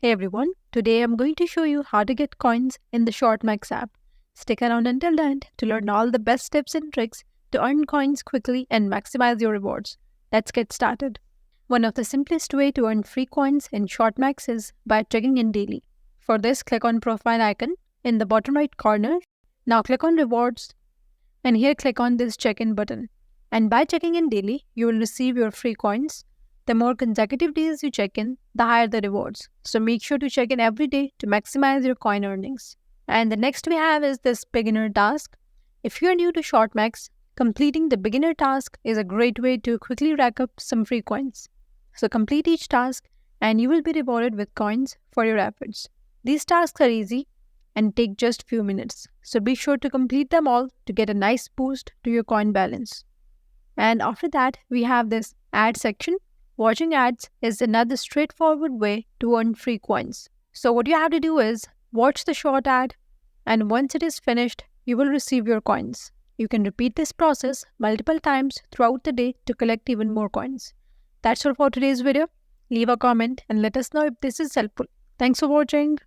Hey everyone, today I'm going to show you how to get coins in the ShortMax app. Stick around until the end to learn all the best tips and tricks to earn coins quickly and maximize your rewards. Let's get started. One of the simplest way to earn free coins in ShortMax is by checking in daily. For this, click on profile icon in the bottom right corner. Now click on rewards and here click on this check-in button. And by checking in daily, you will receive your free coins. The more consecutive days you check in, the higher the rewards. So make sure to check in every day to maximize your coin earnings. And the next we have is this beginner task. If you are new to ShortMax, completing the beginner task is a great way to quickly rack up some free coins. So complete each task and you will be rewarded with coins for your efforts. These tasks are easy and take just few minutes. So be sure to complete them all to get a nice boost to your coin balance. And after that, we have this ad section. Watching ads is another straightforward way to earn free coins. So what you have to do is watch the short ad, and once it is finished, you will receive your coins. You can repeat this process multiple times throughout the day to collect even more coins. That's all for today's video. Leave a comment and let us know if this is helpful. Thanks for watching.